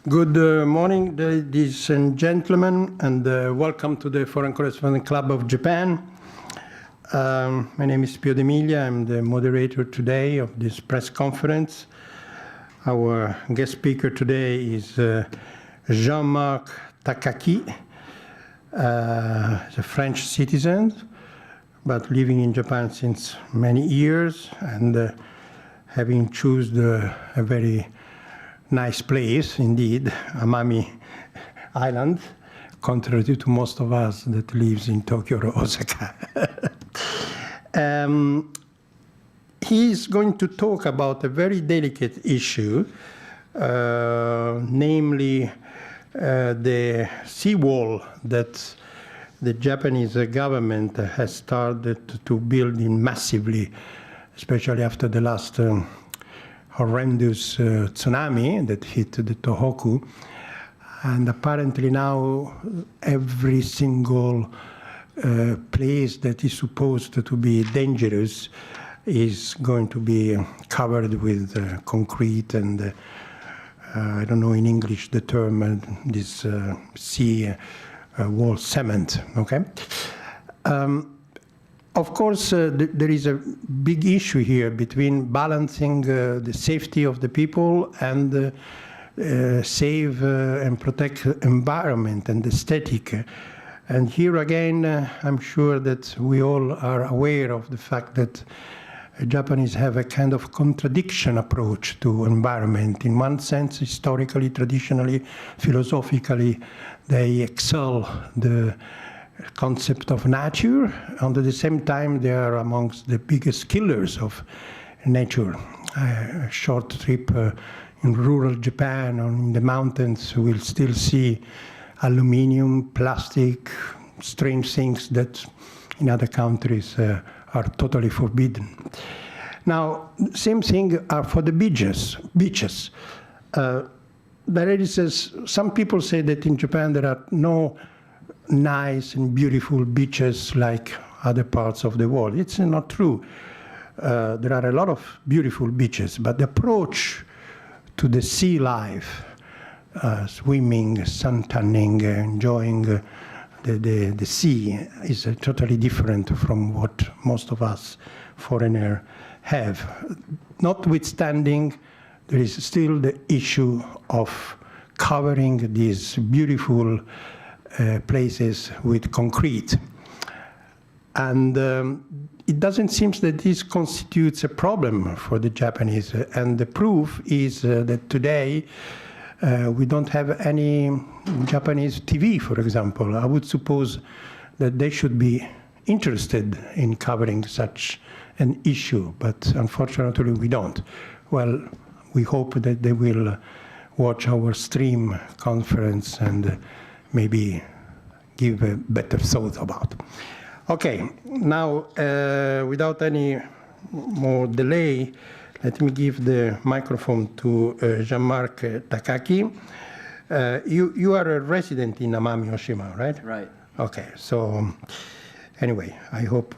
Good morning, ladies and gentlemen, and welcome to the Foreign Correspondent Club of Japan. My name is Pio D'Emilia. I'm the moderator today of this press conference. Our guest speaker today is Jean-Marc Takaki, a French citizen, but living in Japan since many years, and having chosen a very nice place indeed, Amami Island, contrary to most of us that lives in Tokyo or Osaka. He's going to talk about a very delicate issue, namely the seawall that the Japanese government has started to build in massively, especially after the last horrendous tsunami that hit the Tohoku. And apparently now every single place that is supposed to be dangerous is going to be covered with concrete and I don't know in English the term, this sea wall cement, okay? Of course, there is a big issue here between balancing the safety of the people and save and protect environment and aesthetic. And here again, I'm sure that we all are aware of the fact that Japanese have a kind of contradiction approach to environment. In one sense, historically, traditionally, philosophically, they excel the concept of nature, and at the same time they are amongst the biggest killers of nature. A short trip in rural Japan or in the mountains will still see aluminium, plastic, strange things that in other countries are totally forbidden. Now, same thing are for the beaches. Some people say that in Japan there are no nice and beautiful beaches like other parts of the world. It's not true. There are a lot of beautiful beaches, but the approach to the sea life, swimming, sun tanning, enjoying the sea is totally different from what most of us foreigners have. Notwithstanding, there is still the issue of covering these beautiful places with concrete. And it doesn't seem that this constitutes a problem for the Japanese. And the proof is that today we don't have any Japanese TV, for example. I would suppose that they should be interested in covering such an issue, but unfortunately we don't. Well, we hope that they will watch our stream conference and maybe give a better thought about. Okay, now without any more delay, let me give the microphone to Jean-Marc Takaki. You are a resident in Amami, Yoshima, right? Right. Okay, so anyway, I hope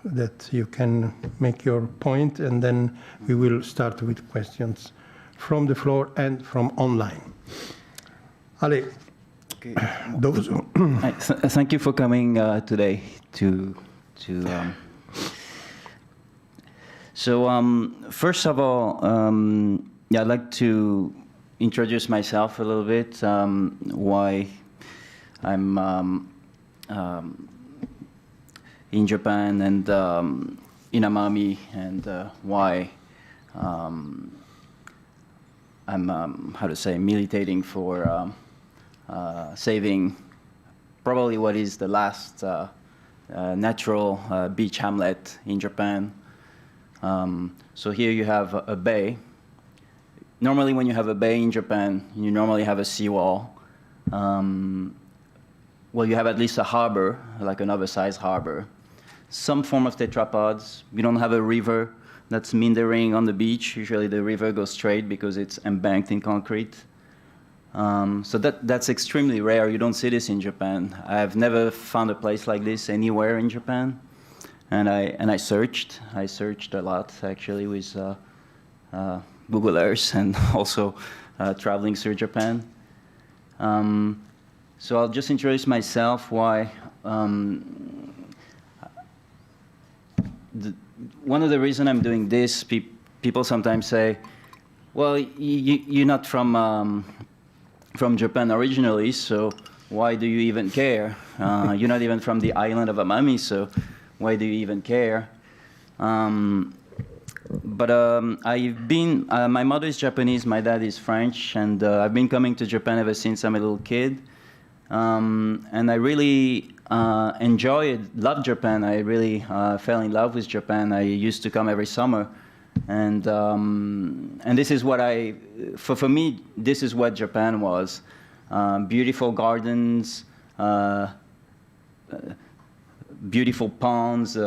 that you can make your point, and then we will start with questions from the floor and from online. Allez. Okay. Thank you for coming today So first of all, yeah, I'd like to introduce myself a little bit, why I'm in Japan and in Amami, and why I'm, militating for saving probably what is the last natural beach hamlet in Japan. So here you have a bay. Normally when you have a bay in Japan, you normally have a seawall. Well, you have at least a harbor, like an oversized harbor. Some form of tetrapods. You don't have a river that's meandering on the beach. Usually the river goes straight because it's embanked in concrete. So that's extremely rare. You don't see this in Japan. I've never found a place like this anywhere in Japan. and I searched a lot actually with Google Earth and also traveling through Japan. So I'll just introduce myself. Why? One of the reasons I'm doing this, people sometimes say, well, you're not from Japan originally, so why do you even care? You're not even from the island of Amami, so why do you even care? But I've been, my mother is Japanese, my dad is French, and I've been coming to Japan ever since I'm a little kid. And I really loved Japan. I really fell in love with Japan. I used to come every summer. And this is what for me, this is what Japan was. Beautiful gardens, beautiful ponds,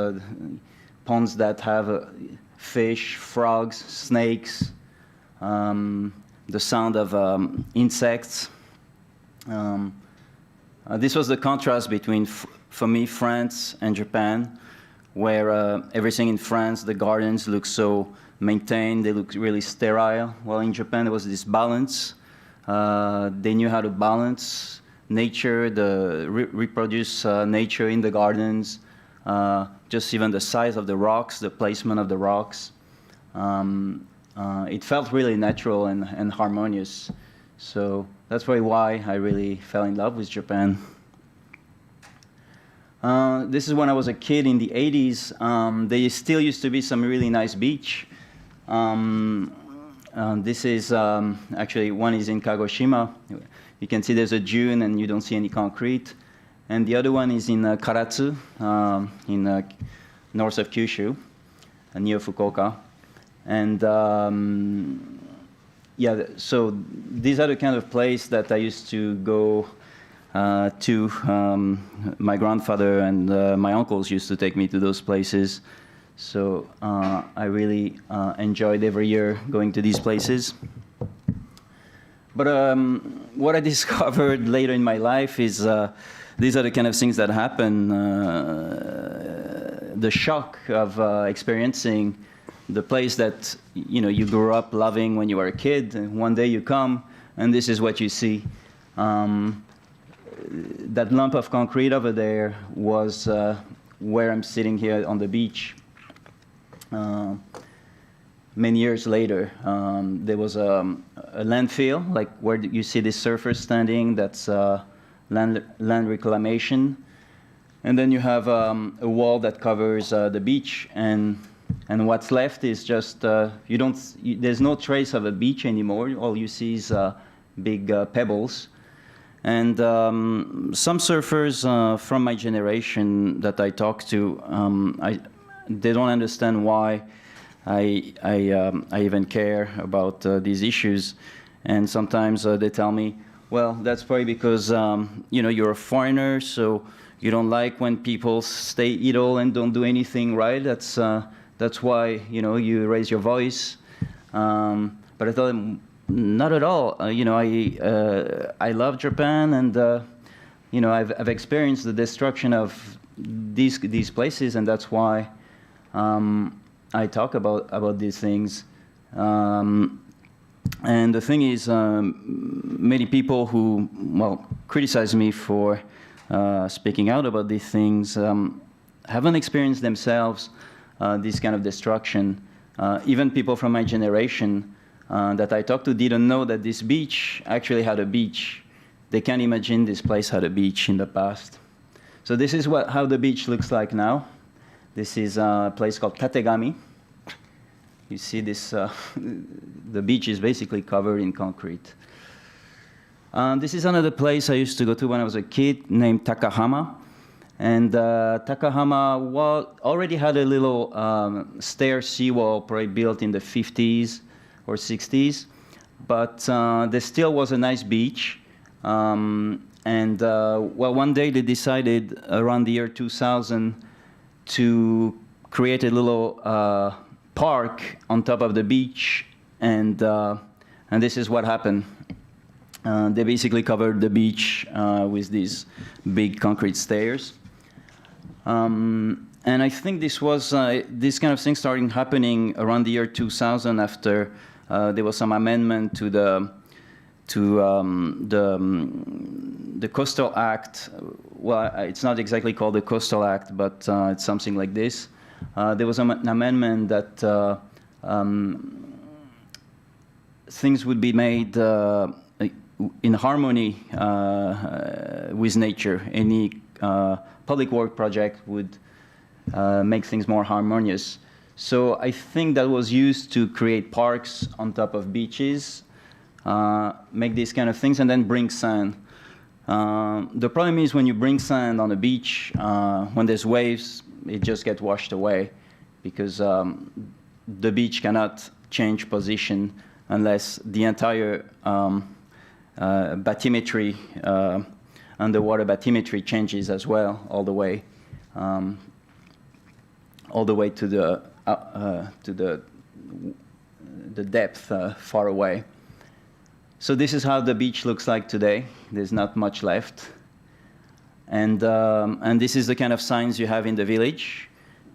ponds that have fish, frogs, snakes, the sound of insects. This was the contrast between, for me, France and Japan, where everything in France, the gardens look so maintained, they look really sterile. Well, in Japan, there was this balance. They knew how to balance nature, reproduce nature in the gardens, just even the size of the rocks, the placement of the rocks. It felt really natural and harmonious. So that's probably why I really fell in love with Japan. This is when I was a kid in the 80s. There still used to be some really nice beach. This is actually, one is in Kagoshima. You can see there's a dune and you don't see any concrete. And the other one is in Karatsu, in north of Kyushu, near Fukuoka. And yeah, so these are the kind of place that I used to go to. My grandfather and my uncles used to take me to those places. So I really enjoyed every year going to these places. But what I discovered later in my life is these are the kind of things that happen. The shock of experiencing the place that you grew up loving when you were a kid, and one day you come and this is what you see. That lump of concrete over there was where I'm sitting here on the beach. Many years later, there was a landfill, like where you see the surfers standing, that's land reclamation. And then you have a wall that covers the beach, and what's left is just, there's no trace of a beach anymore. All you see is big pebbles. And some surfers from my generation that I talk to, they don't understand why I even care about these issues. And sometimes they tell me, well, that's probably because you're a foreigner, so you don't like when people stay idle and don't do anything right. That's why you raise your voice. But I thought, not at all. I love Japan, and I've experienced the destruction of these places, and that's why I talk about these things. And the thing is, many people who criticize me for speaking out about these things haven't experienced themselves this kind of destruction. Even people from my generation that I talked to didn't know that this beach actually had a beach. They can't imagine this place had a beach in the past. So this is how the beach looks like now. This is a place called Tategami. You see this, the beach is basically covered in concrete. This is another place I used to go to when I was a kid named Takahama. And Takahama already had a little stair seawall probably built in the 50s or 60s. But there still was a nice beach. One day they decided around the year 2000 to create a little park on top of the beach, and this is what happened. They basically covered the beach with these big concrete stairs. And And I think this was this kind of thing starting happening around the year 2000 after there was some amendment to the Coastal Act. Well, it's not exactly called the Coastal Act, but it's something like this. There was an amendment that things would be made in harmony with nature. Any public work project would make things more harmonious. So I think that was used to create parks on top of beaches, make these kind of things, and then bring sand. The problem is when you bring sand on a beach, when there's waves, it just gets washed away because the beach cannot change position unless the entire bathymetry, underwater bathymetry changes as well, all the way to the depth far away. So this is how the beach looks like today. There's not much left. And this is the kind of signs you have in the village.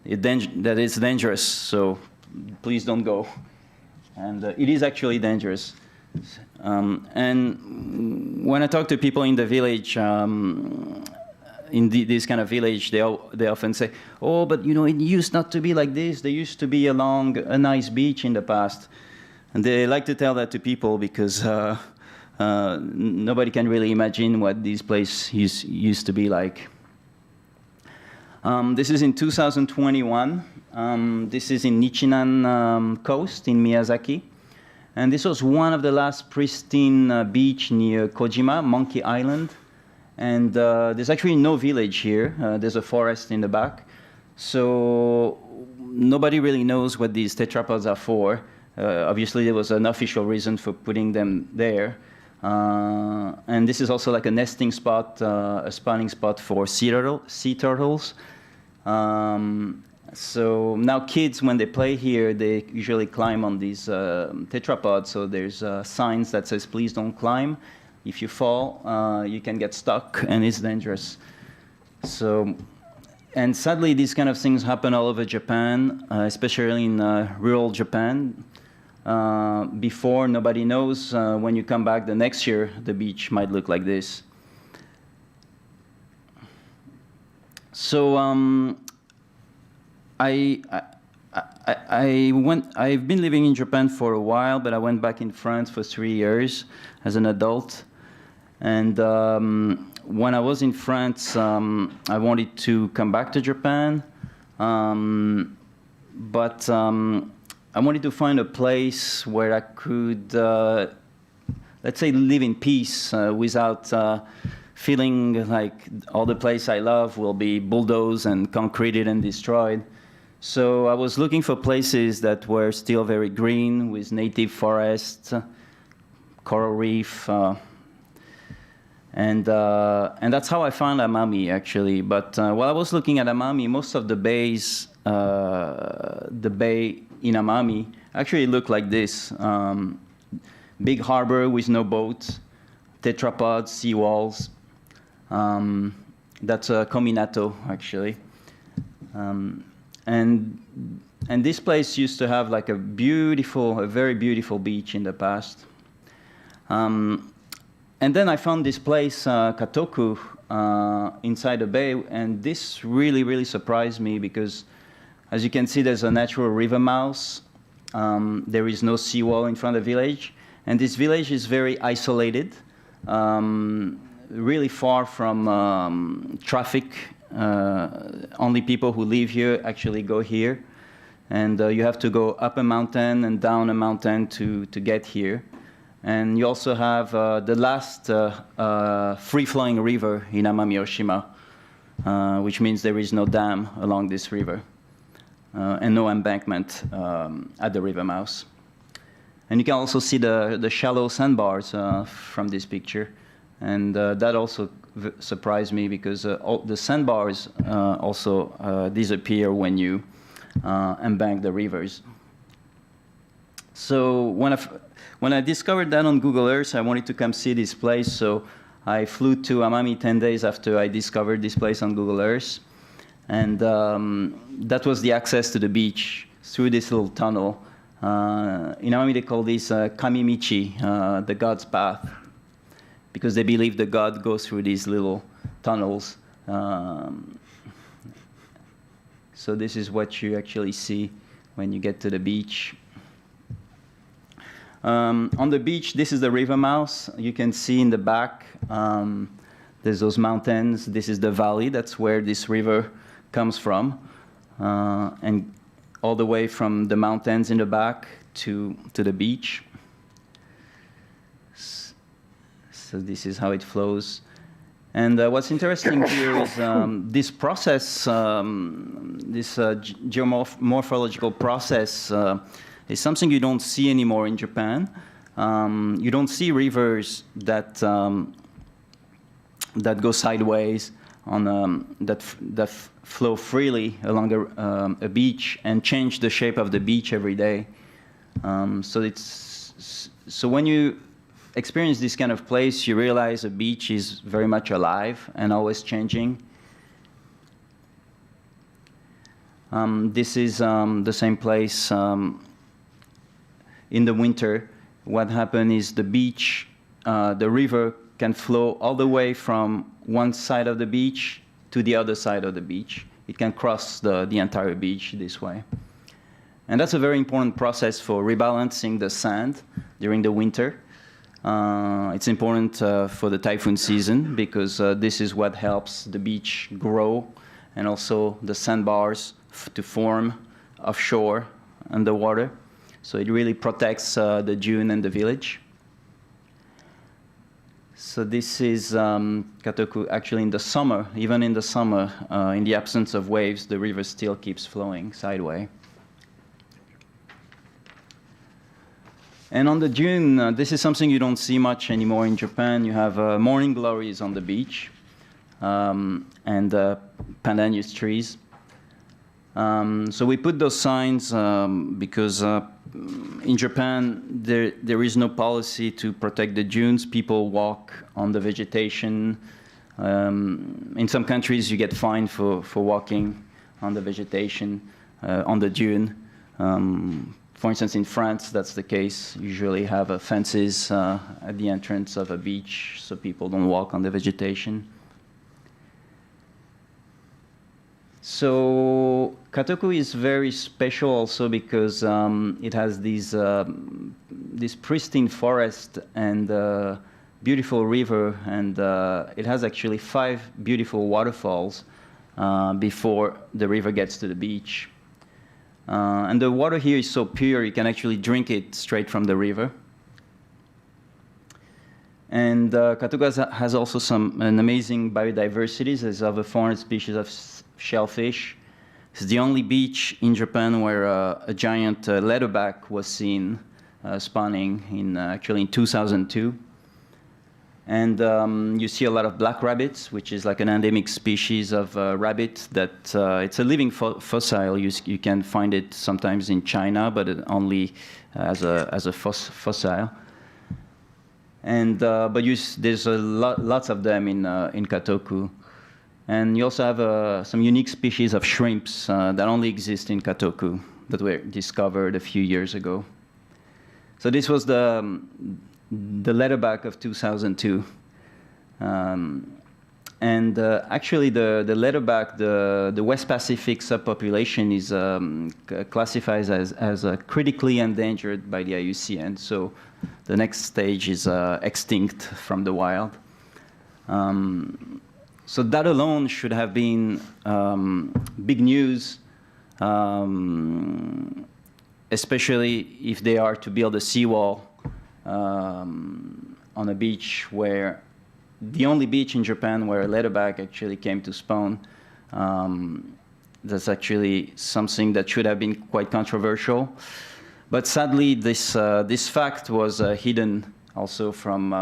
That it's dangerous, so please don't go. And it is actually dangerous. And when I talk to people in the village, in this kind of village, they often say, "Oh, but you know, it used not to be like this. There used to be a nice beach in the past." And they like to tell that to people because nobody can really imagine what this place used to be like. This is in 2021. This is in Nichinan coast in Miyazaki. And this was one of the last pristine beach near Kojima, Monkey Island. And there's actually no village here. There's a forest in the back. So nobody really knows what these tetrapods are for. Obviously, there was an official reason for putting them there. And this is also like a nesting spot, a spawning spot for sea turtles. So now kids, when they play here, they usually climb on these tetrapods. So there's signs that says, "Please don't climb. If you fall, you can get stuck, and it's dangerous." So, and sadly, these kind of things happen all over Japan, especially in rural Japan. Before, nobody knows. When you come back the next year, the beach might look like this. So I've been living in Japan for a while, but I went back in France for 3 years as an adult. And when I was in France, I wanted to come back to Japan, but I wanted to find a place where I could, let's say, live in peace without feeling like all the place I love will be bulldozed and concreted and destroyed. So I was looking for places that were still very green with native forests, coral reef, and that's how I found Amami, actually. But while I was looking at Amami, most of the bays, the bay in Amami, actually looked like this. Big harbor with no boats, tetrapods, seawalls. That's Kominato, actually. And this place used to have like a very beautiful beach in the past. And then I found this place, Katoku, inside the bay, and this really surprised me because, as you can see, there's a natural river mouth. There is no seawall in front of the village, and this village is very isolated, really far from traffic. Only people who live here actually go here, and you have to go up a mountain and down a mountain to get here. And you also have the last free-flowing river in Amami, Yoshima, which means there is no dam along this river and no embankment at the river mouth. And you can also see the shallow sandbars from this picture. And that also surprised me because all the sandbars also disappear when you embank the rivers. So when I discovered that on Google Earth, I wanted to come see this place. So I flew to Amami 10 days after I discovered this place on Google Earth. And that was the access to the beach through this little tunnel. In Amami, they call this Kamimichi, the god's path, because they believe the god goes through these little tunnels. So this is what you actually see when you get to the beach. On the beach, this is the river mouth. You can see in the back, there's those mountains. This is the valley. That's where this river comes from. And all the way from the mountains in the back to the beach. So this is how it flows. And what's interesting here is this process, this geomorphological process, is something you don't see anymore in Japan. You don't see rivers that that go sideways on that flow freely along a beach and change the shape of the beach every day. So when you experience this kind of place, you realize a beach is very much alive and always changing. This is the same place in the winter. What happened is the beach, the river can flow all the way from one side of the beach to the other side of the beach. It can cross the entire beach this way. And that's a very important process for rebalancing the sand during the winter. It's important for the typhoon season because this is what helps the beach grow and also the sandbars to form offshore underwater. So it really protects the dune and the village. So this is Katoku actually in the summer. Even in the summer, in the absence of waves, the river still keeps flowing sideways. And on the dune, this is something you don't see much anymore in Japan. You have morning glories on the beach and Pandanus trees. So we put those signs because in Japan, there is no policy to protect the dunes. People walk on the vegetation. In some countries, you get fined for walking on the vegetation, on the dune. For instance, in France, that's the case. Usually have fences at the entrance of a beach so people don't walk on the vegetation. So Katoku is very special also because it has this pristine forest and beautiful river, and it has actually 5 beautiful waterfalls before the river gets to the beach. And the water here is so pure, you can actually drink it straight from the river. And Katoku has also an amazing biodiversity. There's over 400 species of shellfish. It's the only beach in Japan where a giant leatherback was seen spawning actually in 2002. And you see a lot of black rabbits, which is like an endemic species of rabbit that it's a living fossil. You can find it sometimes in China, but only as a fossil. And there's lots of them in Katoku. And you also have some unique species of shrimps that only exist in Katoku that were discovered a few years ago. So this was the leatherback of 2002. Actually, the leatherback, the West Pacific subpopulation is classified as critically endangered by the IUCN. So the next stage is extinct from the wild. So that alone should have been big news, especially if they are to build a seawall on a beach where the only beach in Japan where a leatherback actually came to spawn. That's actually something that should have been quite controversial. But sadly, this fact was hidden also from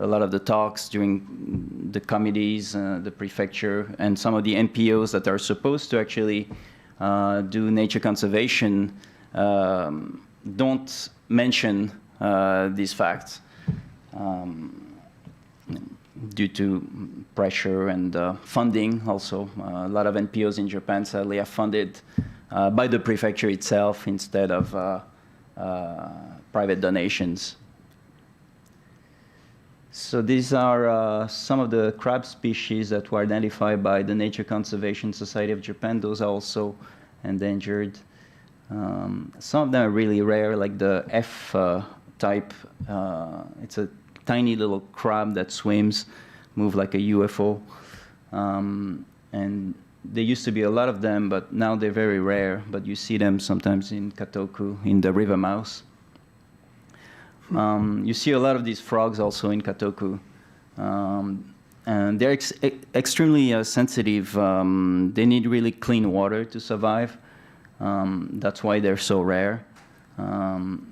a lot of the talks during the committees, the prefecture, and some of the NPOs that are supposed to actually do nature conservation don't mention these facts. due to pressure and funding also. A lot of NPOs in Japan sadly are funded by the prefecture itself instead of private donations. So these are some of the crab species that were identified by the Nature Conservation Society of Japan. Those are also endangered. Some of them are really rare, like the F type. It's a tiny little crab that swims, move like a UFO. And there used to be a lot of them, but now they're very rare. But you see them sometimes in Katoku, in the river mouth. You see a lot of these frogs also in Katoku. And they're extremely sensitive. They need really clean water to survive. That's why they're so rare.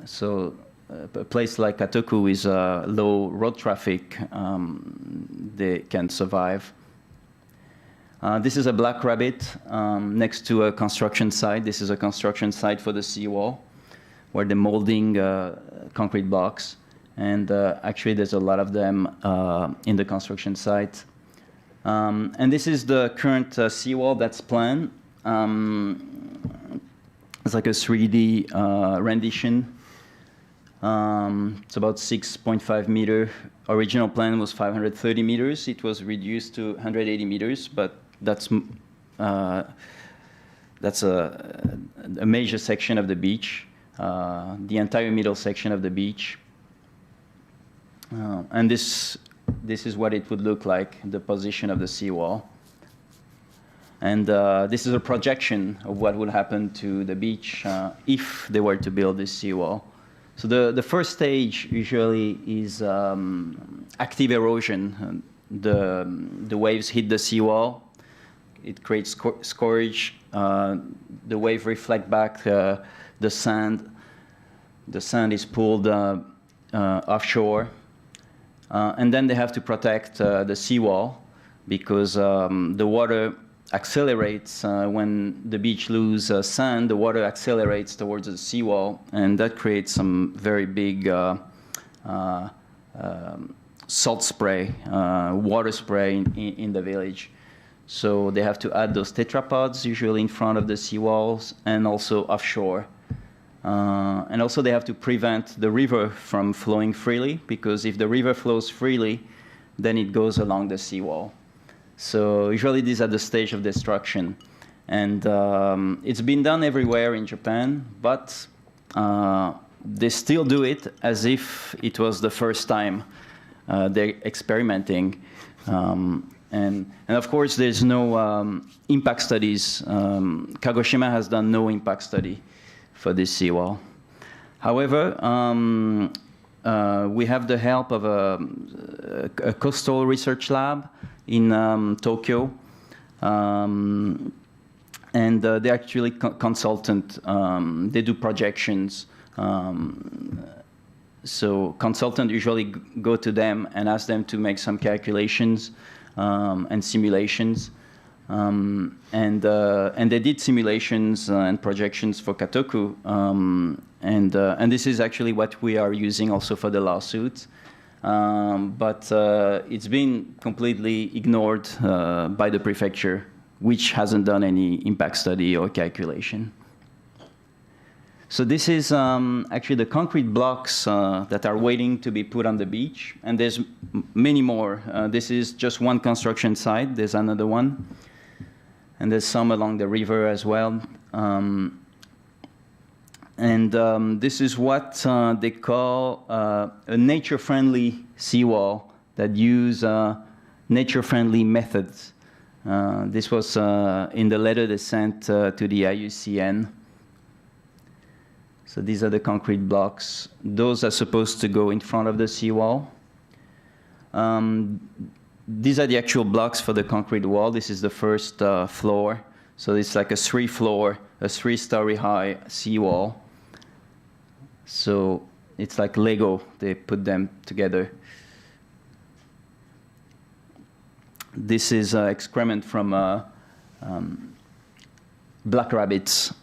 So a place like Katoku is low road traffic. They can survive. This is a black rabbit next to a construction site. This is a construction site for the seawall, where they're molding concrete blocks. And actually, there's a lot of them in the construction site. And this is the current seawall that's planned. It's like a 3D rendition. It's about 6.5 meter. Original plan was 530 meters. It was reduced to 180 meters, but that's a major section of the beach. The entire middle section of the beach. And this is what it would look like, the position of the seawall. And this is a projection of what would happen to the beach if they were to build this seawall. So the first stage usually is active erosion. The waves hit the seawall. It creates scourge. The wave reflect back the sand. The sand is pulled offshore. And then they have to protect the seawall because the water accelerates when the beach loses sand. The water accelerates towards the seawall, and that creates some very big salt spray, water spray in the village. So they have to add those tetrapods, usually in front of the seawalls, and also offshore. And also they have to prevent the river from flowing freely, because if the river flows freely, then it goes along the seawall. So usually these are the stage of destruction. And it's been done everywhere in Japan, but they still do it as if it was the first time they're experimenting. And of course, there's no impact studies. Kagoshima has done no impact study for this seawall. However, we have the help of a coastal research lab in Tokyo. And they're actually consultant. They do projections. So consultants usually go to them and ask them to make some calculations and simulations. And they did simulations and projections for Katoku. And this is actually what we are using also for the lawsuit. But it's been completely ignored by the prefecture, which hasn't done any impact study or calculation. So this is actually the concrete blocks that are waiting to be put on the beach. And there's many more. This is just one construction site. There's another one. And there's some along the river as well. This is what they call a nature-friendly seawall that use nature-friendly methods. This was in the letter they sent to the IUCN. So these are the concrete blocks. Those are supposed to go in front of the seawall. These are the actual blocks for the concrete wall. This is the first floor. So it's like a three-story high seawall. So it's like Lego. They put them together. This is excrement from black rabbits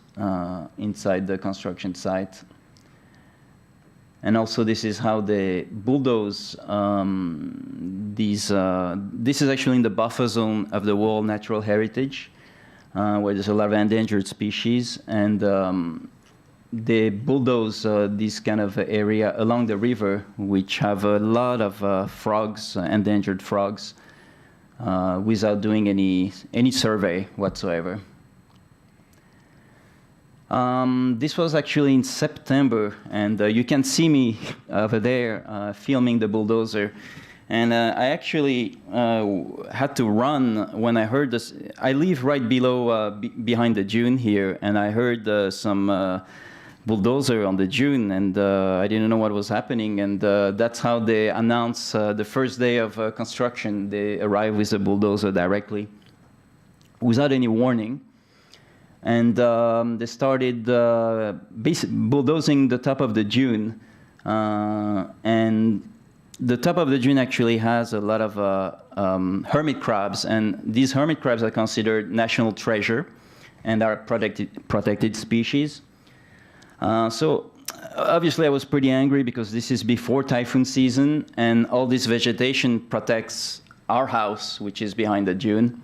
inside the construction site. And also this is how they bulldoze these. This is actually in the buffer zone of the World Natural Heritage, where there's a lot of endangered species, and they bulldoze this kind of area along the river, which have a lot of frogs, endangered frogs, without doing any survey whatsoever. This was actually in September, and you can see me over there filming the bulldozer. And I actually had to run when I heard this. I live right below, behind the dune here, and I heard some bulldozer on the dune, and I didn't know what was happening. And that's how they announce the first day of construction. They arrive with a bulldozer directly, without any warning. And they started bulldozing the top of the dune. And the top of the dune actually has a lot of hermit crabs. And these hermit crabs are considered national treasure and are protected species. So obviously I was pretty angry because this is before typhoon season, and all this vegetation protects our house, which is behind the dune.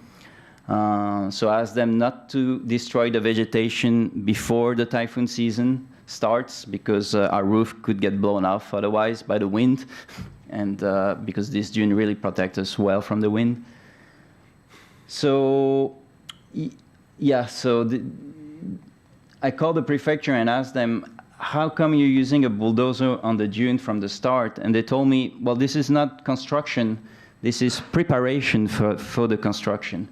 So I asked them not to destroy the vegetation before the typhoon season starts, because our roof could get blown off otherwise by the wind, and because this dune really protects us well from the wind. So, yeah, so I called the prefecture and asked them, how come you're using a bulldozer on the dune from the start? And they told me, well, this is not construction, this is preparation for the construction.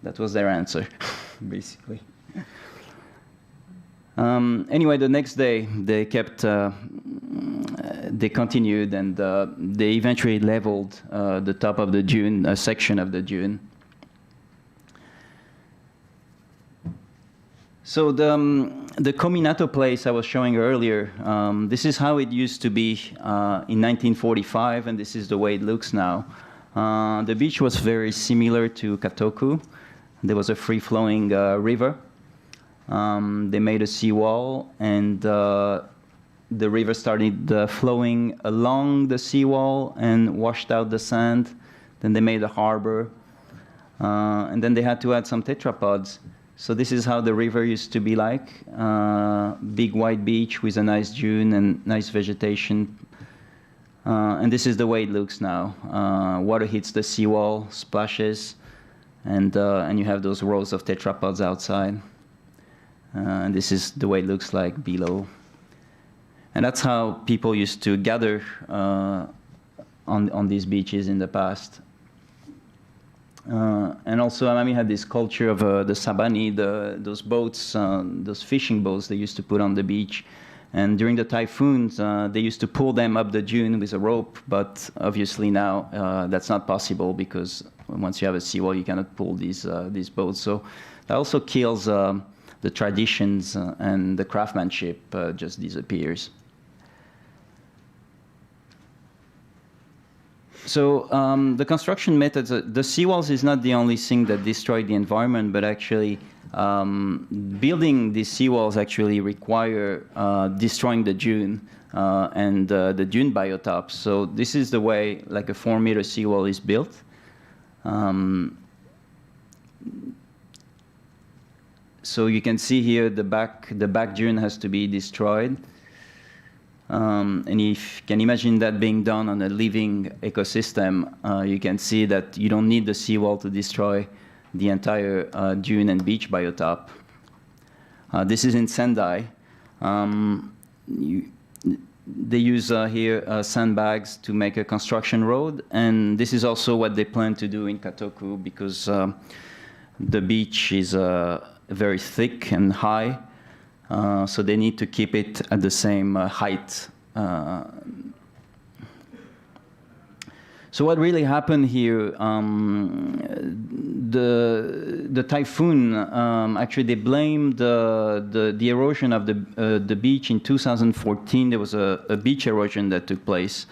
That was their answer, basically. Anyway, the next day, they continued, and they eventually leveled the top of the dune, a section of the dune. So the Cominato place I was showing earlier, this is how it used to be in 1945, and this is the way it looks now. The beach was very similar to Katoku. There was a free-flowing river. They made a seawall, and the river started flowing along the seawall and washed out the sand. Then they made a harbor, and then they had to add some tetrapods. So this is how the river used to be like, big white beach with a nice dune and nice vegetation. And this is the way it looks now. Water hits the seawall, splashes, and you have those rows of tetrapods outside. And this is the way it looks like below. And that's how people used to gather on these beaches in the past. And also Amami had this culture of the sabani, those boats, those fishing boats they used to put on the beach. And during the typhoons, they used to pull them up the dune with a rope, but obviously now that's not possible, because once you have a seawall, you cannot pull these boats. So that also kills the traditions, and the craftsmanship just disappears. So the construction methods, the seawalls is not the only thing that destroyed the environment, but actually building these seawalls actually require destroying the dune and the dune biotopes. So this is the way like a 4-meter seawall is built. So you can see here the back dune has to be destroyed. And if you can imagine that being done on a living ecosystem, you can see that you don't need the seawall to destroy the entire dune and beach biotop. This is in Sendai. They use here sandbags to make a construction road, and this is also what they plan to do in Katoku, because the beach is very thick and high. So they need to keep it at the same height. So what really happened here, the typhoon, actually they blamed the erosion of the beach in 2014. There was a beach erosion that took place.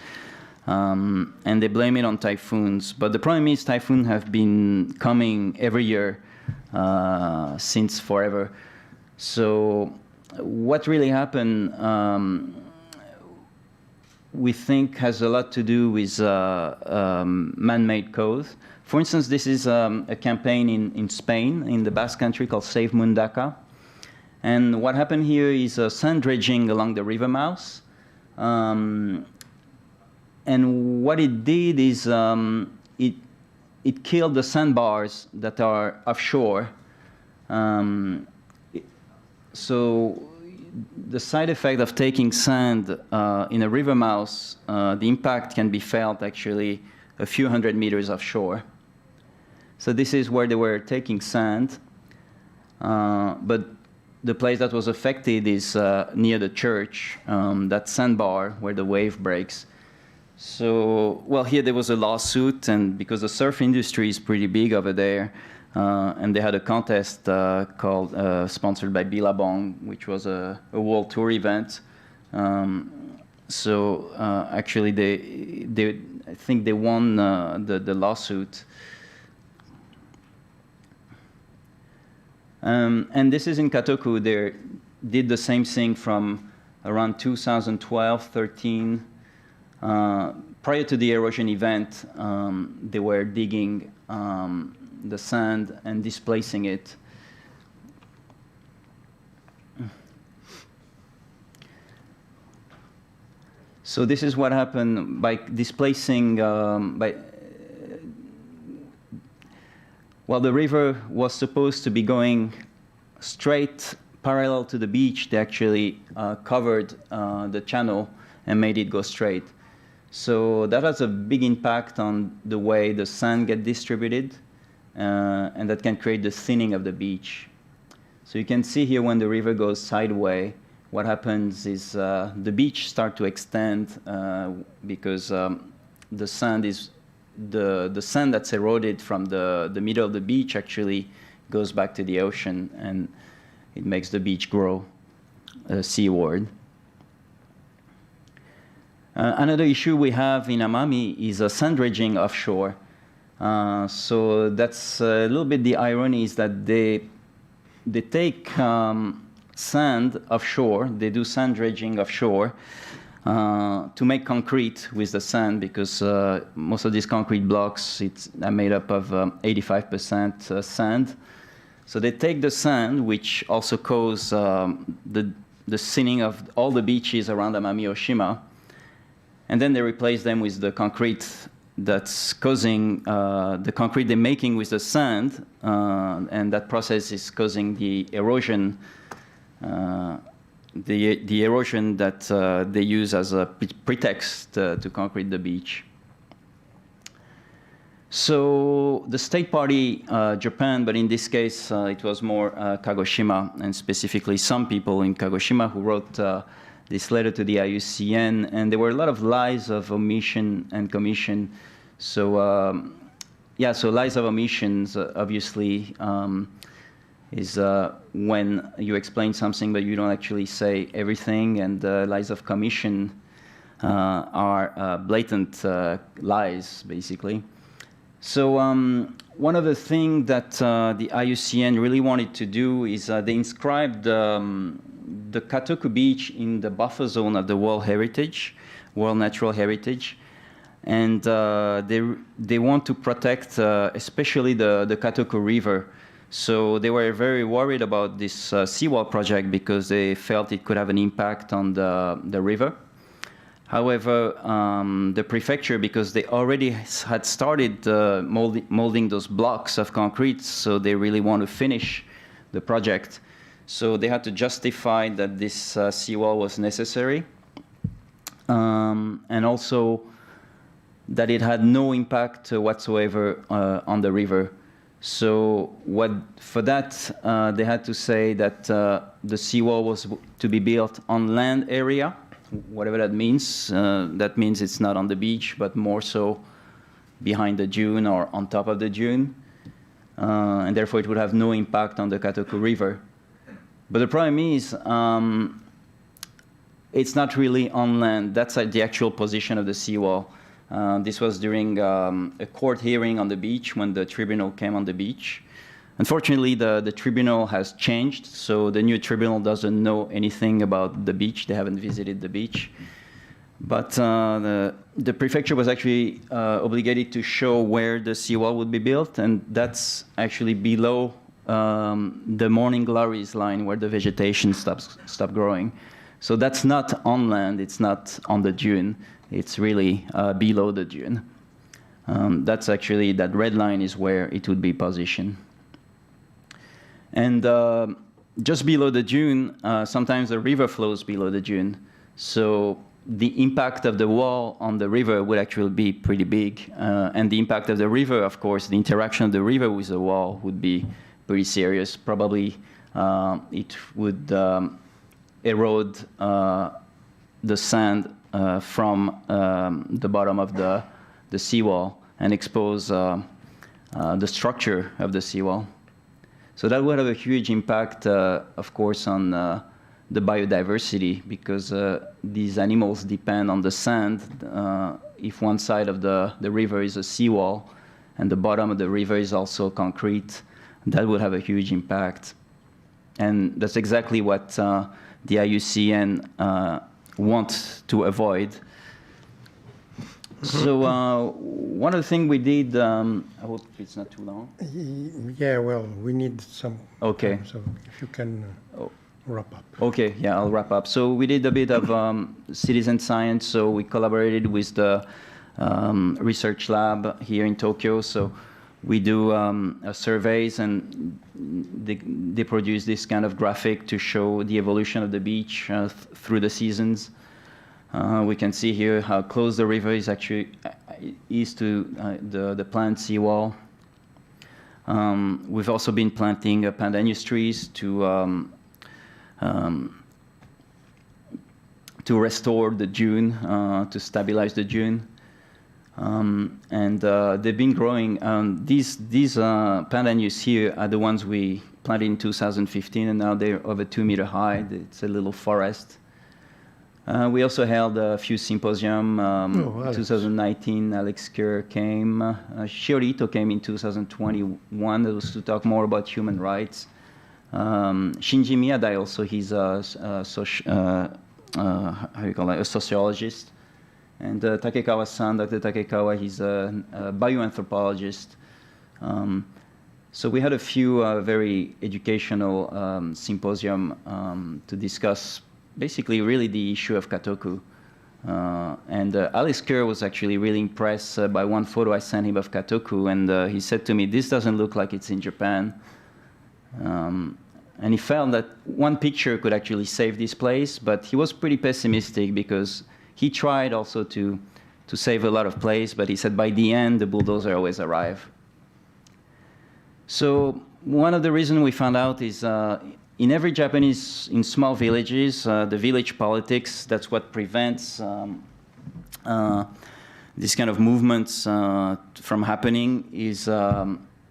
And they blame it on typhoons. But the problem is typhoons have been coming every year since forever. So what really happened, we think has a lot to do with man-made cause. For instance, this is a campaign in Spain, in the Basque Country, called Save Mundaka. And what happened here is sand dredging along the river mouth. And what it did is it killed the sandbars that are offshore. So the side effect of taking sand in a river mouth, the impact can be felt actually a few hundred meters offshore. So this is where they were taking sand, but the place that was affected is near the church, that sandbar where the wave breaks. So, well, here there was a lawsuit, and because the surf industry is pretty big over there, and they had a contest called, sponsored by Billabong, which was a world tour event. Actually, I think they won the lawsuit. And this is in Katoku. They did the same thing from around 2012, 13. Prior to the erosion event, they were digging the sand and displacing it. So this is what happened by displacing, while the river was supposed to be going straight parallel to the beach, they actually covered the channel and made it go straight. So that has a big impact on the way the sand gets distributed, and that can create the thinning of the beach. So you can see here when the river goes sideways, what happens is the beach starts to extend because the sand is the sand that's eroded from the middle of the beach actually goes back to the ocean, and it makes the beach grow seaward. Another issue we have in Amami is sand dredging offshore. So that's a little bit the irony is that they take sand offshore, they do sand dredging offshore to make concrete with the sand, because most of these concrete blocks are made up of 85% sand. So they take the sand, which also causes the thinning of all the beaches around Amami Yoshima, and then they replace them with the concrete that's causing the concrete they're making with the sand, and that process is causing the erosion. The erosion that they use as a pretext to concrete the beach. So the state party, Japan, but in this case it was more Kagoshima, and specifically some people in Kagoshima who wrote this letter to the IUCN, and there were a lot of lies of omission and commission. So so lies of omissions obviously is when you explain something but you don't actually say everything, and lies of commission are blatant lies, basically. So one of the things that the IUCN really wanted to do is they inscribed the Katoku beach in the buffer zone of the World Natural Heritage, and they want to protect especially the Katoku River. So they were very worried about this seawall project because they felt it could have an impact on the river. However, the prefecture, because they already had started molding those blocks of concrete, so they really want to finish the project. So they had to justify that this seawall was necessary, and also that it had no impact whatsoever on the river. So for that, they had to say that the seawall was to be built on land area, whatever that means. That means it's not on the beach, but more so behind the dune or on top of the dune. And therefore, it would have no impact on the Katoku River. But the problem is, it's not really on land. That's the actual position of the seawall. This was during a court hearing on the beach when the tribunal came on the beach. Unfortunately, the tribunal has changed, so the new tribunal doesn't know anything about the beach. They haven't visited the beach. But the prefecture was actually obligated to show where the seawall would be built, and that's actually below the morning glories line where the vegetation stops growing. So that's not on land, it's not on the dune, it's really below the dune. That's actually, that red line is where it would be positioned. And just below the dune, sometimes the river flows below the dune. So the impact of the wall on the river would actually be pretty big. And the impact of the river, of course, the interaction of the river with the wall would be pretty serious. Probably it would erode the sand from the bottom of the seawall and expose the structure of the seawall. So that would have a huge impact, of course, on the biodiversity, because these animals depend on the sand. If one side of the river is a seawall and the bottom of the river is also concrete, that would have a huge impact. And that's exactly what the IUCN want to avoid. So one of the things we did, I hope it's not too long. Yeah, well, we need some okay. time, so if you can wrap up. Okay, yeah, I'll wrap up. So we did a bit of citizen science. So we collaborated with the research lab here in Tokyo. So we do surveys, and they produce this kind of graphic to show the evolution of the beach through the seasons. We can see here how close the river is actually to the planned seawall. We've also been planting Pandanus trees to restore the dune, to stabilize the dune. And they've been growing. These Pandanus here are the ones we planted in 2015, and now they're over 2 meters high. It's a little forest. We also held a few symposium. 2019, Alex Kerr came. Shiorito came in 2021. That was to talk more about human rights. Shinji Miyadai also, he's a sociologist. And Takekawa-san, Dr. Takekawa, he's a bioanthropologist. So we had a few very educational symposium to discuss basically really the issue of Katoku. And Alex Kerr was actually really impressed by one photo I sent him of Katoku, and he said to me, "This doesn't look like it's in Japan." And he felt that one picture could actually save this place, but he was pretty pessimistic because he tried also to save a lot of place, but he said by the end, the bulldozer always arrive. So one of the reasons we found out is in every Japanese, in small villages, the village politics, that's what prevents this kind of movements from happening, is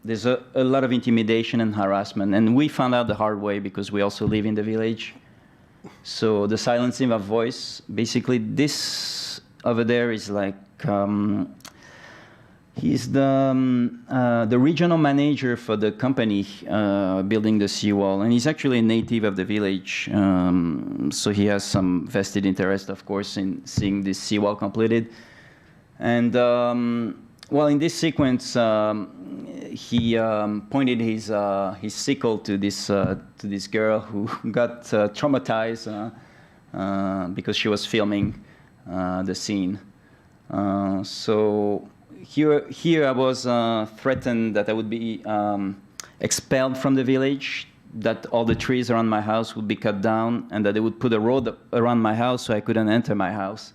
there's a lot of intimidation and harassment. And we found out the hard way because we also live in the village. So the silencing of voice, basically this over there is like, he's the regional manager for the company building the seawall, and he's actually a native of the village. So he has some vested interest, of course, in seeing this seawall completed. And well, in this sequence, he pointed his sickle to this girl who got traumatized because she was filming the scene. So here I was threatened that I would be expelled from the village, that all the trees around my house would be cut down, and that they would put a road around my house so I couldn't enter my house.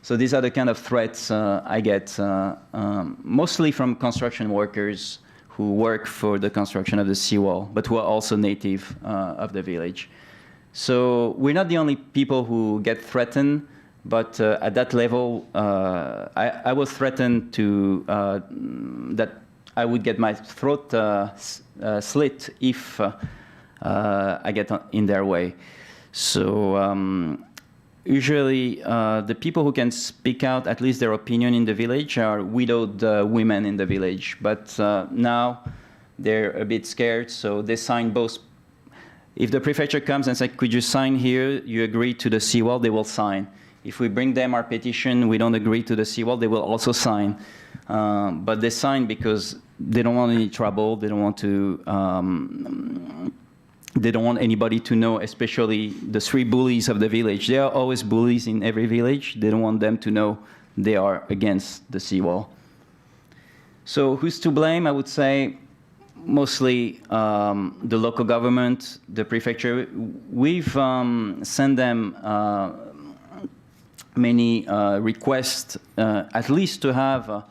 So these are the kind of threats I get, mostly from construction workers who work for the construction of the seawall, but who are also native of the village. So we're not the only people who get threatened, but at that level, I was threatened to that I would get my throat slit if I get in their way. So usually, the people who can speak out, at least their opinion in the village, are widowed women in the village. But now they're a bit scared, so they sign both. If the prefecture comes and says, "Could you sign here? You agree to the seawall," they will sign. if we bring them our petition, we don't agree to the seawall, they will also sign. But they sign because they don't want any trouble. They don't want to. They don't want anybody to know, especially the 3 bullies of the village. There are always bullies in every village. They don't want them to know they are against the seawall. So who's to blame? I would say mostly the local government, the prefecture. We've sent them many requests, at least to have,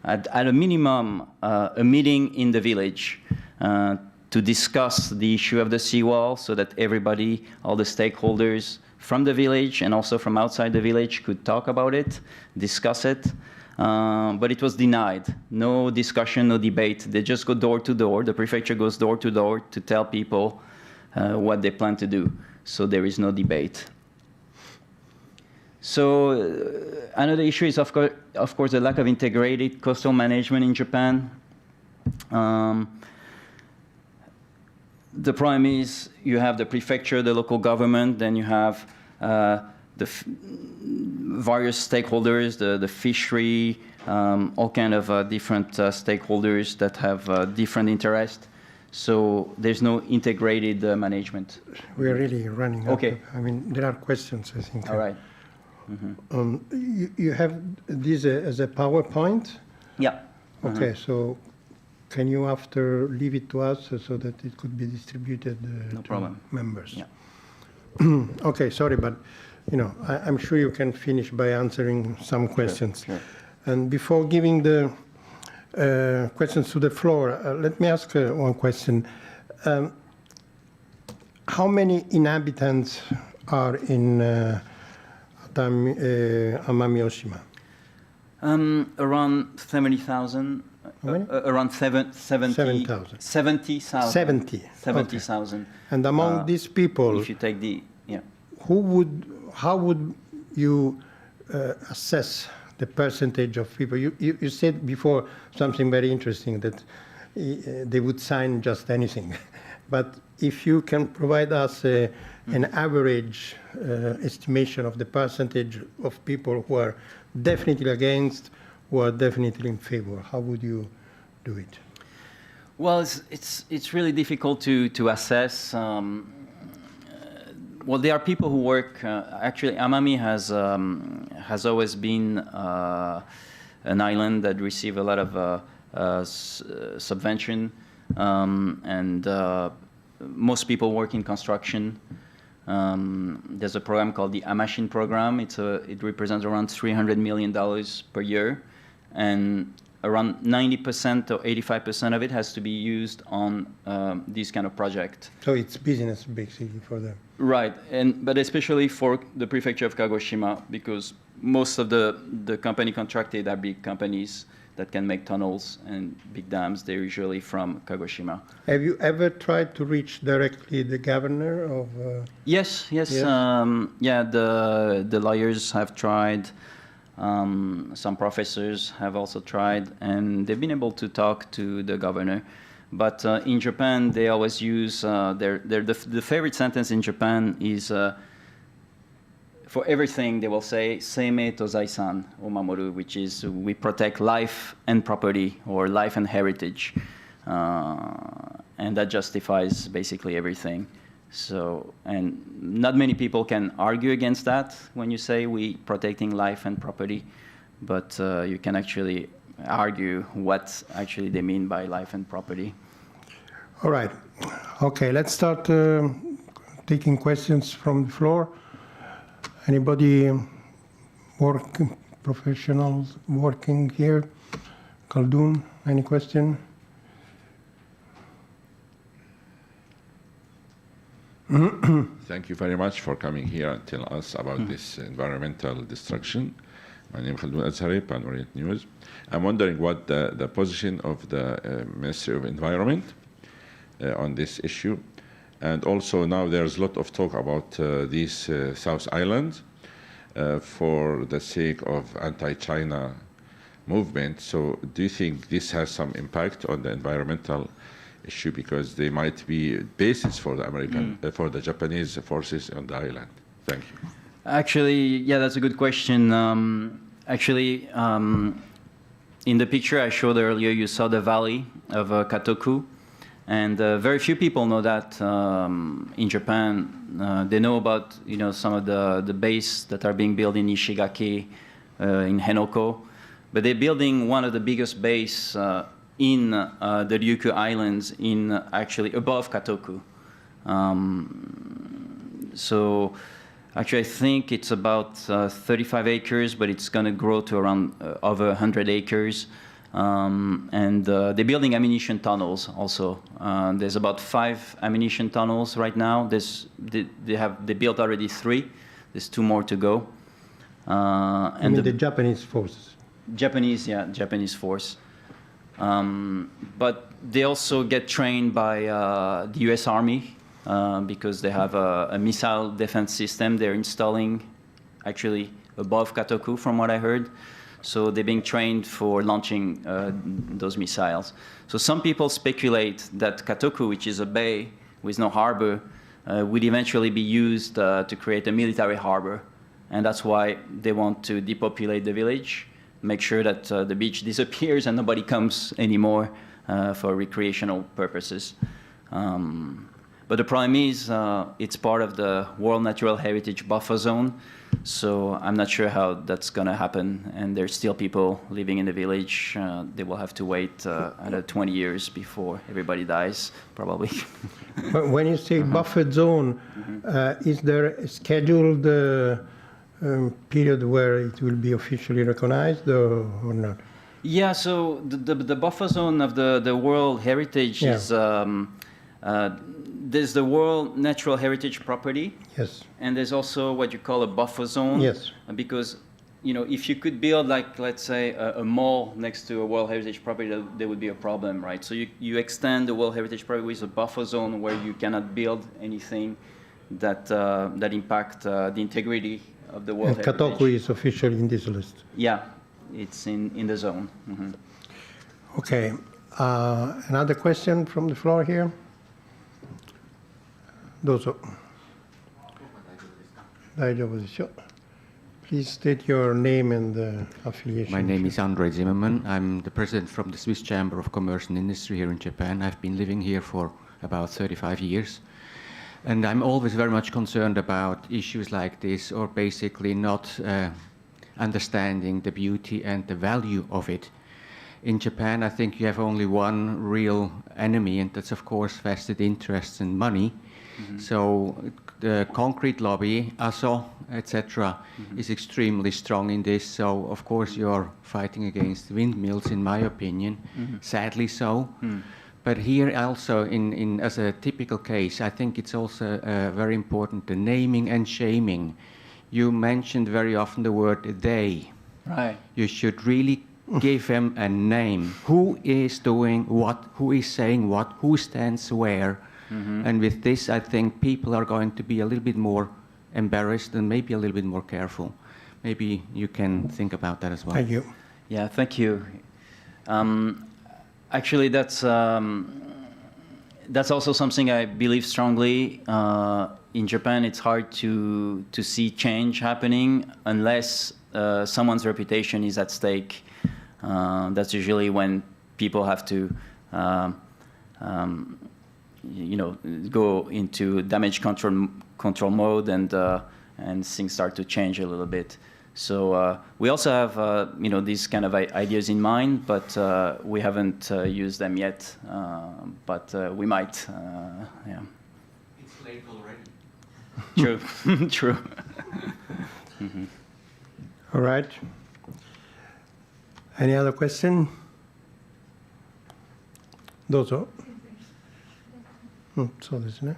at a minimum, a meeting in the village to discuss the issue of the seawall so that everybody, all the stakeholders from the village and also from outside the village could talk about it, discuss it. But it was denied. No discussion, no debate. They just go door to door. The prefecture goes door to door to tell people what they plan to do. So there is no debate. So another issue is, of course, the lack of integrated coastal management in Japan. The problem is you have the prefecture, the local government, then you have the various stakeholders, the fishery, all kind of different stakeholders that have different interests. So there's no integrated management. We are really running out. Okay. I mean, there are questions, I think. All right. You have this as a PowerPoint? Yeah. Okay, so can you after leave it to us so that it could be distributed No to problem. members? Yeah. Okay, sorry, but I'm sure you can finish by answering some questions. Sure. And before giving the questions to the floor, let me ask one question. How many inhabitants are in Amami Yoshima? Around 70,000. Around 70,000. 70,000. 70,000. And among these people, if you take the, yeah. How would you assess the percentage of people? You said before something very interesting, that they would sign just anything. But if you can provide us an average estimation of the percentage of people who are definitely against, who are definitely in favor, how would you do it? Well, it's really difficult to assess. Well, there are people who work. Actually, Amami has always been an island that receives a lot of subvention, and most people work in construction. There's a program called the Amashin program. It represents around $300 million per year, and around 90% or 85% of it has to be used on this kind of project. So it's business basically for them. Right, but especially for the prefecture of Kagoshima, because most of the company contracted are big companies that can make tunnels and big dams. They're usually from Kagoshima. Have you ever tried to reach directly the governor of? Yes. Yeah, the lawyers have tried. Some professors have also tried, and they've been able to talk to the governor. But in Japan, they always use the favorite sentence in Japan is for everything they will say "seimei to zaisan o mamoru," which is we protect life and property or life and heritage, and that justifies basically everything. So, and not many people can argue against that when you say we protecting life and property, but you can actually argue what actually they mean by life and property. All right. Okay, let's start taking questions from the floor. Anybody professionals working here? Khaldun, any question? Thank you very much for coming here and tell us about this environmental destruction. My name is Khaldun Azhari, Pan Orient News. I'm wondering what the position of the Ministry of Environment on this issue. And also now there's a lot of talk about these South Islands for the sake of anti-China movement. So do you think this has some impact on the environmental issue, because they might be bases for the for the Japanese forces on the island? Thank you. Actually, yeah, that's a good question. Actually, in the picture I showed earlier, you saw the valley of Katoku. And very few people know that in Japan. They know about some of the bays that are being built in Ishigaki, in Henoko, but they're building one of the biggest bays in the Ryukyu Islands, in actually above Katoku. So actually, I think it's about 35 acres, but it's going to grow to around over 100 acres. And they're building ammunition tunnels also. There's about 5 ammunition tunnels right now. They built already 3. There's 2 more to go. And the Japanese forces. Japanese force. But they also get trained by the U.S. Army because they have a missile defense system they're installing actually above Katoku, from what I heard. So they're being trained for launching those missiles. So some people speculate that Katoku, which is a bay with no harbor, would eventually be used to create a military harbor. And that's why they want to depopulate the village, make sure that the beach disappears and nobody comes anymore for recreational purposes. But the problem is it's part of the World Natural Heritage Buffer Zone, so I'm not sure how that's going to happen. And there's still people living in the village. They will have to wait another 20 years before everybody dies, probably. When you say buffer zone, is there a scheduled period where it will be officially recognized or not? Yeah, so the buffer zone of the World Heritage is... there's the World Natural Heritage Property. Yes. And there's also what you call a buffer zone. Yes. Because, if you could build, like, let's say, a mall next to a World Heritage Property, there would be a problem, right? So you extend the World Heritage Property with a buffer zone where you cannot build anything that impact the integrity of the World Heritage. Katoku is officially in this list. Yeah, it's in the zone. Mm-hmm. Okay. Another question from the floor here? Dozo. Please state your name and affiliation. My name is Andre Zimmermann. I'm the president from the Swiss Chamber of Commerce and Industry here in Japan. I've been living here for about 35 years. And I'm always very much concerned about issues like this, or basically not understanding the beauty and the value of it. In Japan, I think you have only one real enemy, and that's, of course, vested interests and money. Mm-hmm. So the concrete lobby, ASO, etc., is extremely strong in this. So, of course, you're fighting against windmills, in my opinion, sadly so. But here also, as a typical case, I think it's also very important, the naming and shaming. You mentioned very often the word they. Right. You should really give them a name. Who is doing what? Who is saying what? Who stands where? And with this, I think people are going to be a little bit more embarrassed and maybe a little bit more careful. Maybe you can think about that as well. Thank you. Yeah, thank you. Actually, that's also something I believe strongly. In Japan, it's hard to see change happening unless someone's reputation is at stake. That's usually when people have to go into damage control mode, and things start to change a little bit. So we also have these kind of ideas in mind, but we haven't used them yet. But we might. Yeah. It's late already. True. True. All right. Any other question? Dozo. そうですね。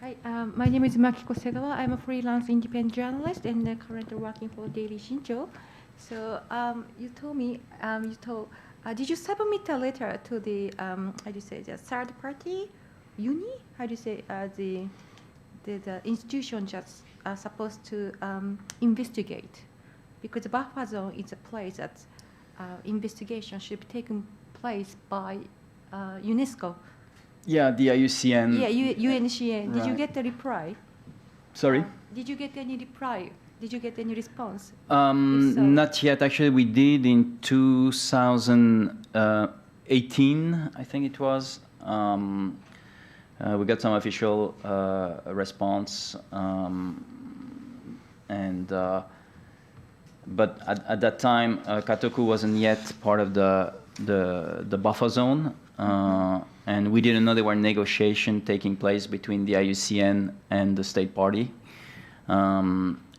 Hi, my name is Makiko Segawa. I'm a freelance independent journalist and currently working for Daily Shincho. So you told me, did you submit a letter to the, the third party, uni? How do you say, the institution just supposed to investigate? Because the buffer zone is a place that investigation should be taken place by UNESCO. Yeah, the IUCN. Yeah, UNCN. Did you Right. get the reply? Sorry? Did you get any reply? Did you get any response? If so- Not yet. Actually, we did in 2018, I think it was. We got some official response, but at that time, Katoku wasn't yet part of the buffer zone, and we didn't know there were negotiations taking place between the IUCN and the state party.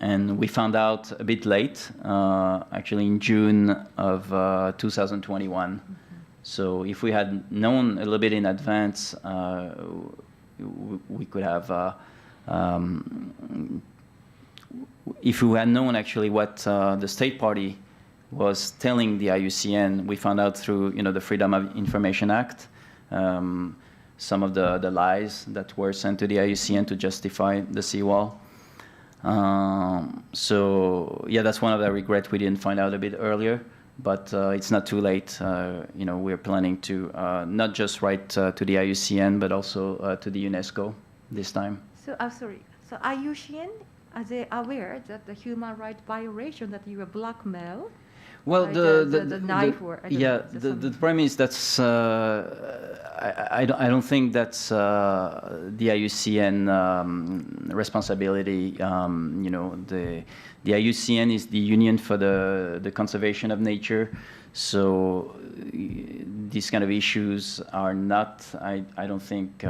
And we found out a bit late, actually in June of 2021. So if we had known a little bit in advance, we could have, if we had known actually what the state party was telling the IUCN, we found out through the Freedom of Information Act, some of the lies that were sent to the IUCN to justify the seawall. So yeah, that's one of the regrets we didn't find out a bit earlier, but it's not too late. We're planning to not just write to the IUCN, but also to the UNESCO this time. So, sorry. So IUCN, are they aware that the human rights violation that you were blackmail? Well, Like the knife or I don't yeah, know, the problem is that's I don't think that's the IUCN responsibility. The IUCN is the Union for the Conservation of Nature, so these kind of issues are not. I don't think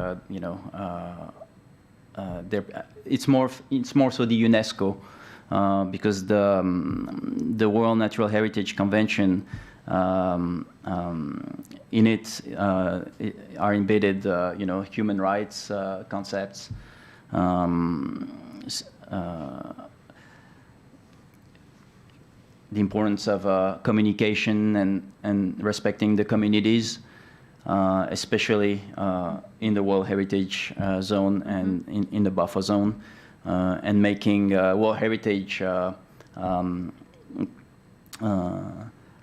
it's more so the UNESCO. Because the World Natural Heritage Convention, in it are embedded, human rights concepts, the importance of communication and respecting the communities, especially in the World Heritage Zone and in the buffer zone. And making World Heritage, how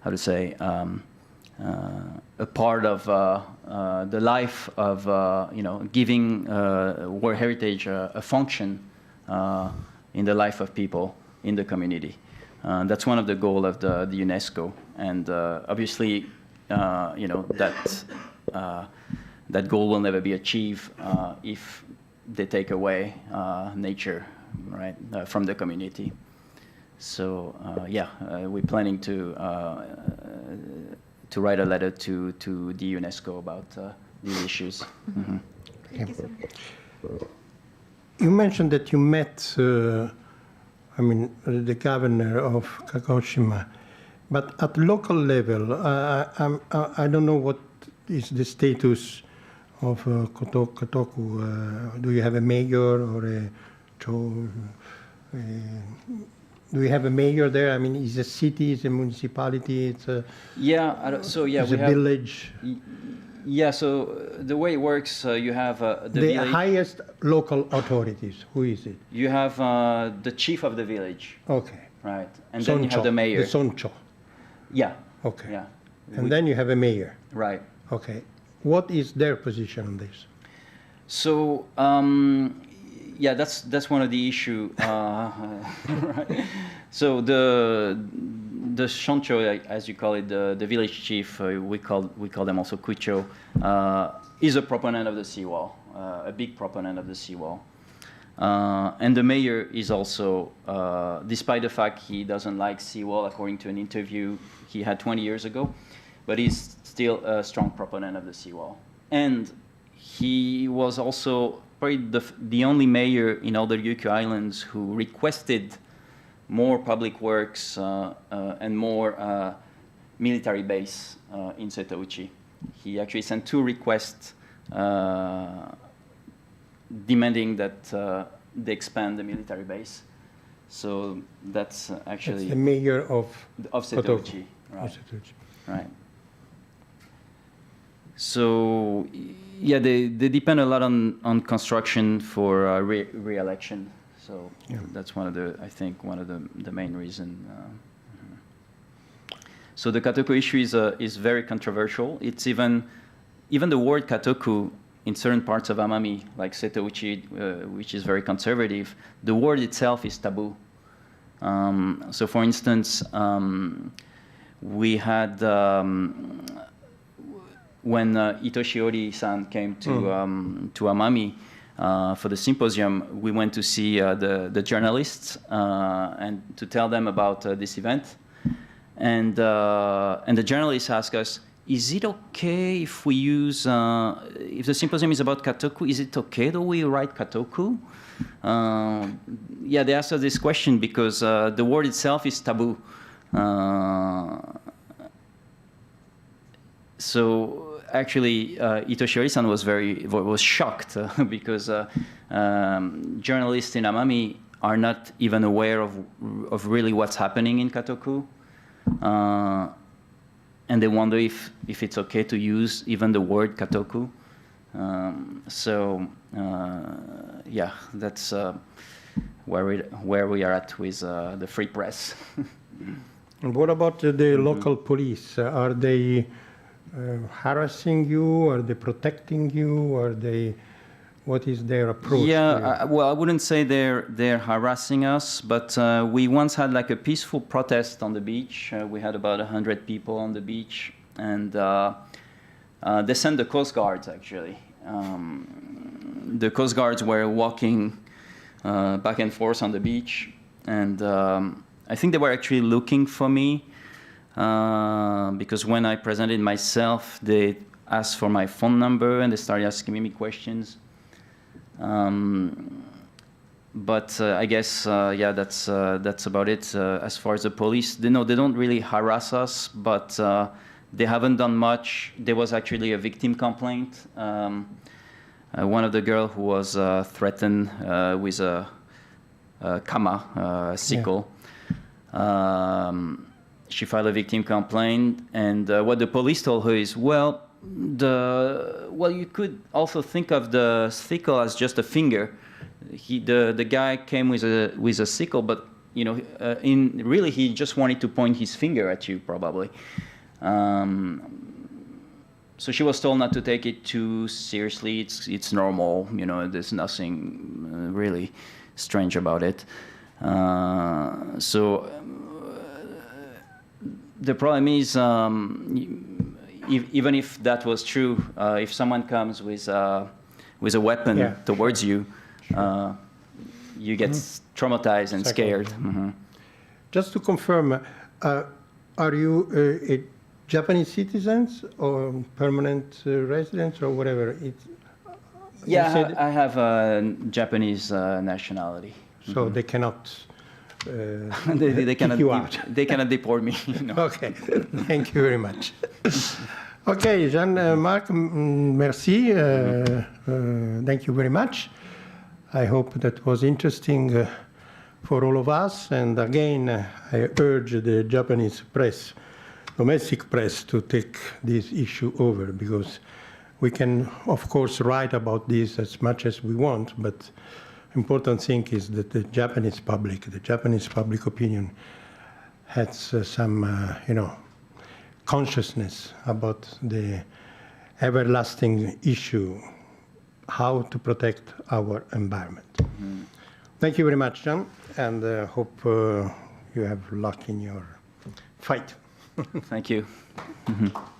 to say, a part of the life of, giving World Heritage a function in the life of people in the community. That's one of the goals of the UNESCO, and obviously, that goal will never be achieved if they take away nature, right, from the community. So we're planning to write a letter to the UNESCO about these issues. Mm-hmm. Thank you so much. You mentioned that you met, the governor of Kagoshima, but at local level, I don't know what is the status of Kotoku. Do you have a mayor or do you have a mayor there? I mean, is it a city, is it a municipality, it's a, it's a village? Yeah, so the way it works, you have the village. Highest local authorities, who is it? You have the chief of the village. Okay. Right, and then you have the mayor. The Soncho. Yeah. Okay. Yeah. And then you have a mayor. Right. Okay. What is their position on this? So, that's one of the issue. Right. So the Shoncho, as you call it, the village chief, we call them also Kucho, is a proponent of the seawall, a big proponent of the seawall. And the mayor is also, despite the fact he doesn't like seawall, according to an interview he had 20 years ago, but he's still a strong proponent of the seawall. And he was also probably the only mayor in all the Ryukyu Islands who requested more public works and more military base in Setouchi. He actually sent 2 requests demanding that they expand the military base. So that's actually... That's the mayor of Setouchi. Right. Setouchi. Right. So, yeah, they depend a lot on construction for re-election. So that's one of the main reason. So the Katoku issue is very controversial. It's even the word Katoku in certain parts of Amami, like Setouchi, which is very conservative, the word itself is taboo. So for instance, we had, when Hitoshi Ori-san came to Amami for the symposium, we went to see the journalists and to tell them about this event. And the journalists asked us, is it okay if we use, if the symposium is about Katoku, is it okay that we write Katoku? Yeah, they asked us this question because the word itself is taboo. So actually, Hitoshi Ori-san was shocked because journalists in Amami are not even aware of really what's happening in Katoku. And they wonder if it's okay to use even the word Katoku. Yeah, that's where we are at with the free press. And what about the local police? Are they harassing you? Are they protecting you? Are they? What is their approach? Yeah, well, I wouldn't say they're harassing us, but we once had like a peaceful protest on the beach. We had about 100 people on the beach, and they sent the Coast Guards, actually. The Coast Guards were walking back and forth on the beach, and I think they were actually looking for me, because when I presented myself, they asked for my phone number, and they started asking me questions. But I guess, yeah, that's about it. As far as the police, they don't really harass us, but they haven't done much. There was actually a victim complaint. One of the girls who was threatened with a kama, sickle, she filed a victim complaint, and what the police told her is, well, you could also think of the sickle as just a finger. The guy came with a sickle, but really he just wanted to point his finger at you, probably. So she was told not to take it too seriously. It's normal, there's nothing really strange about it. So the problem is, even if that was true, if someone comes with a weapon towards you, you get traumatized and scared. Mm-hmm. Just to confirm, are you a Japanese citizens or permanent residents or whatever? Yeah, I have a Japanese nationality. So they cannot. They cannot you out. They cannot deport me. Okay, thank you very much. Okay, Jean-Marc, merci. Thank you very much. I hope that was interesting for all of us. And again, I urge the Japanese press, domestic press, to take this issue over, because we can, of course, write about this as much as we want, but important thing is that the Japanese public opinion has some, consciousness about the everlasting issue, how to protect our environment. Mm-hmm. Thank you very much, Jean, and hope you have luck in your fight. Thank you. Mm-hmm.